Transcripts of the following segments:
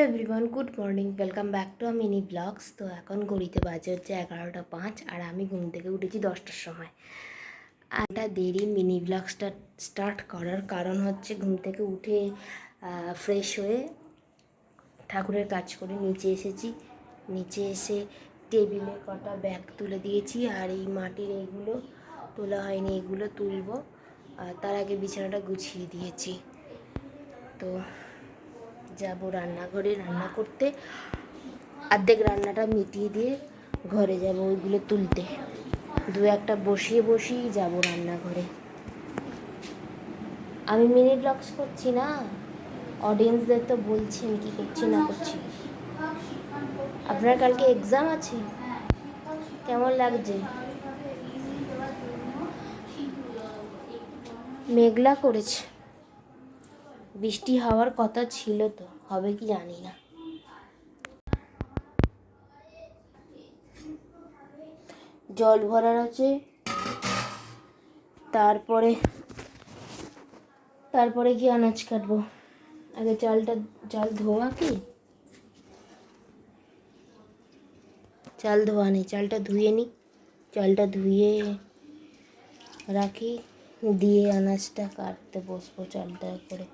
Everyone, good morning, welcome back to a mini blogs. তো এখন ঘড়িতে বাজে হচ্ছে 11:05 আর আমি ঘুম থেকে উঠেছি 10টার সময়। একটা দেরি মিনি ব্লগসটা স্টার্ট করার কারণ হচ্ছে ঘুম থেকে উঠে ফ্রেশ হয়ে ঠাকুরের কাজ করে নিচে এসেছি। নিচে এসে টেবিলে কটা ব্যাগ তুলে দিয়েছি আর এই মাটির এইগুলো তোলা হয়নি, এগুলো তুলবো। তার আগে বিছানাটা গুছিয়ে দিয়েছি। তো যাব রান্নাঘরে রান্না করতে, অর্ধেক রান্নাটা মিটিয়ে দিয়ে ঘরে যাব ওইগুলো তুলতে। দু একটা বসিয়েই যাব রান্নাঘরে। আমি মিনি ব্লগস করছি না, অডিয়েন্সদের তো বলছি আমি কী করছি না করছি। আপনার কালকে এক্সাম আছে, কেমন লাগছে? মেঘলা করেছে, বৃষ্টি হওয়ার কথা ছিল, তো হবে কি জানি না। জল ভরার আছে, তারপরে কি আনাজ কাটবো। আগে চাল ধোয়া, কি চাল ধোয়া নেই, চালটা ধুয়ে নিই। চালটা ধুয়ে রাখি, দিয়ে আনাজটা কাটতে বসবো চালটা করে।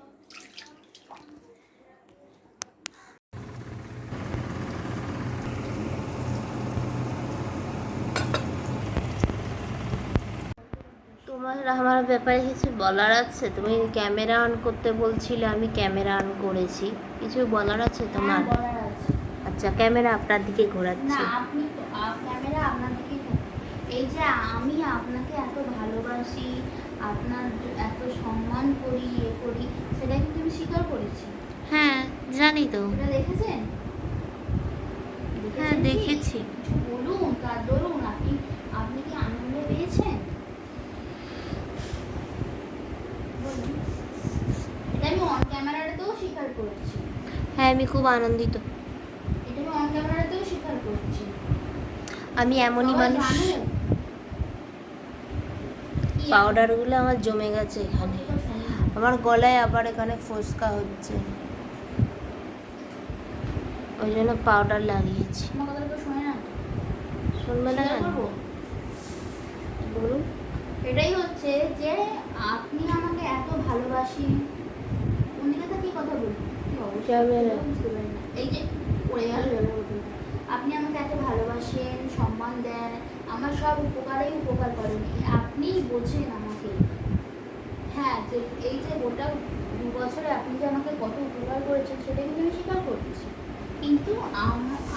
আমার ব্যাপারে কিছু বলার আছে? তুমি ক্যামেরা অন করতে বলছিলে, আমি ক্যামেরা অন করেছি। কিছু বলার আছে তোমার? আচ্ছা, ক্যামেরা আপনার দিকে ঘোরাচ্ছি। আপনি ক্যামেরা আপনার দিকে। এই যে আমি আপনাকে এত ভালোবাসি, আপনার এত সম্মান করি, করি, সেটা কিন্তু আমি স্বীকার করেছি। হ্যাঁ জানি তো। এটা দেখেছেন? হ্যাঁ দেখেছি। বলুন, কার দরুন আপনি কি আনন্দ পেয়েছেন? বলুন। এটা আমি অন ক্যামেরাতেও স্বীকার করেছি। হ্যাঁ আমি খুব আনন্দিত। এটা আমি অন ক্যামেরাতেও স্বীকার করছি। আমি এমনই মানুষ। পাউডারগুলো আমার জমে গেছে এখানে, আমার গলায় আবার এখানে ফোসকা হচ্ছে, ওই জন্য পাউডার লাগিয়েছি। শুনবে না কেন? বলুন। এটাই হচ্ছে যে আপনি আমাকে এত ভালোবাসেন। অন্যকে তো কি কথা বলবো, বুঝতে পারি না। এই যে পড়ে গেল, আপনি আমাকে এত ভালোবাসেন, সম্মান দেন, আমার সব উপকারেই উপকার করেন, আপনিই বোঝেন আমাকে। হ্যাঁ, যে এই যে গোটা 2 বছরে আপনি যে আমাকে কত উপকার করেছেন সেটা কিন্তু আমি স্বীকার করছি। কিন্তু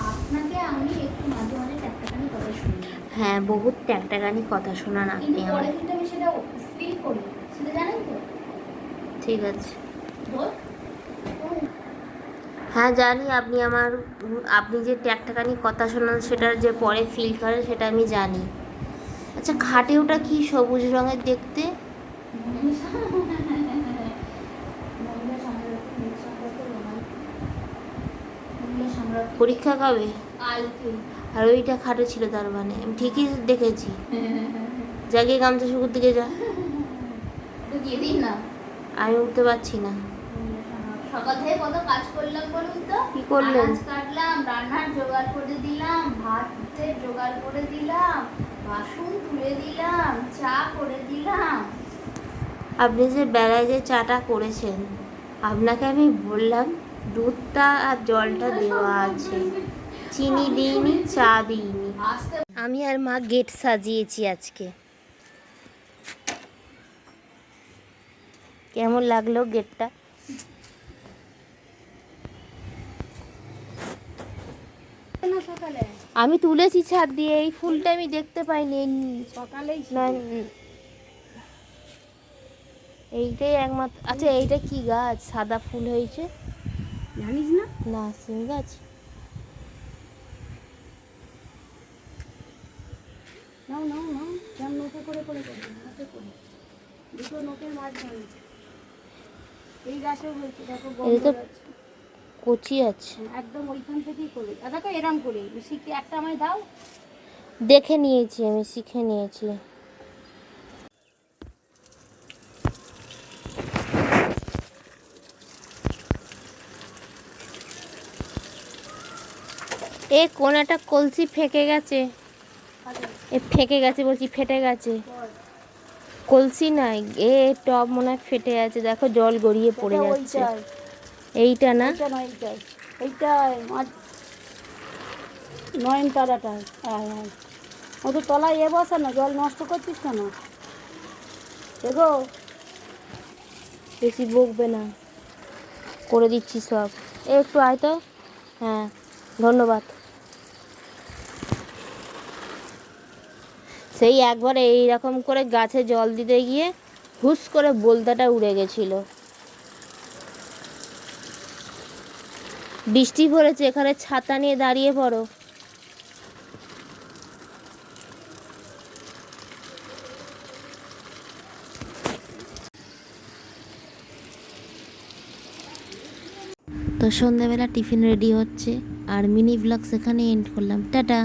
আপনাকে আমি একটু মাঝে মাঝে ট্যাকটাকানি কথা শুনি। হ্যাঁ, বহুত ট্যাকটাকানি কথা শোনান আপনি কিন্তু আমার। পরে কিন্তু আমি সেটা ফিল করি, সেটা জানেন তো? ঠিক আছে, হ্যাঁ জানি আপনি যে ট্যাকটাকানি কথা শোনান সেটার যে পরে ফিল করেন সেটা আমি জানি। আচ্ছা, খাটে ওটা কি সবুজ রঙের দেখতে? পরীক্ষা কবে? আর ওইটা খাটে ছিল, তার মানে আমি ঠিকই দেখেছি। জাগিয়ে গামছা শুকুর দিকে যা, আমি উঠতে পারছি না। সকাল থেকে কত কাজ করলাম বলুন তো? কি করলেন? আনাজ কাটলাম, রান্নার জোগাড় করে দিলাম, ভাতের জোগাড় করে দিলাম, বাসন ধুয়ে দিলাম, চা করে দিলাম। আপনি যে বেলায় যে চাটা করেছেন, আপনাকে আমি বললাম দুধটা আর জলটা দেওয়া আছে, চিনি দিইনি, চা দিইনি। আমি আর মা গেট সাজিয়েছি আজকে। কেমন লাগলো গেটটা? আমি তুলেছি ছাদ দিয়ে, এই ফুলটা আমি দেখতে পাইনি সকালেই না। এইটাই একমাত্র। আচ্ছা, এইটা কি গাছ? সাদা ফুল হয়েছে, জানিস না? না সিম গাছ। নাও নাও নাও, যেমন নোটে করে করে করে হাতে করে দুটো নোটের মাছ ধরে। এই গাছেও হয়েছে, দেখো এটা তো কচি আছে। একদম ওইখান থেকেই করে। দেখো এরম করে শিখে একটা আমায় দাও। দেখে নিয়েছি, আমি শিখে নিয়েছি। এ কোন একটা কলসি ফেঁকে গেছে, এ ফেঁকে গেছে বলছি, ফেটে গেছে। কলসি নাই, এ টব মনে হয় ফেটে আছে, দেখো জল গড়িয়ে পড়ে যাচ্ছে। এইটা না, এইটাই নয়নতারাটায়। হ্যাঁ হ্যাঁ, ও তো তলায় বসে না, জল নষ্ট করছিস কেন? দেখো বেশি বকবে না, করে দিচ্ছি সব। এ একটু আয় তো। হ্যাঁ, ধন্যবাদ। সেই একবার এইরকম করে গাছে জল দিতে গিয়ে হুস করে বোলতাটা উড়ে গেছিল। বৃষ্টি পড়েছে, এখানে ছাতা নিয়ে দাঁড়িয়ে পড়ো। তো সন্ধ্যাবেলা টিফিন রেডি হচ্ছে, আর মিনি ব্লগস এখানে এন্ড করলাম, টাটা।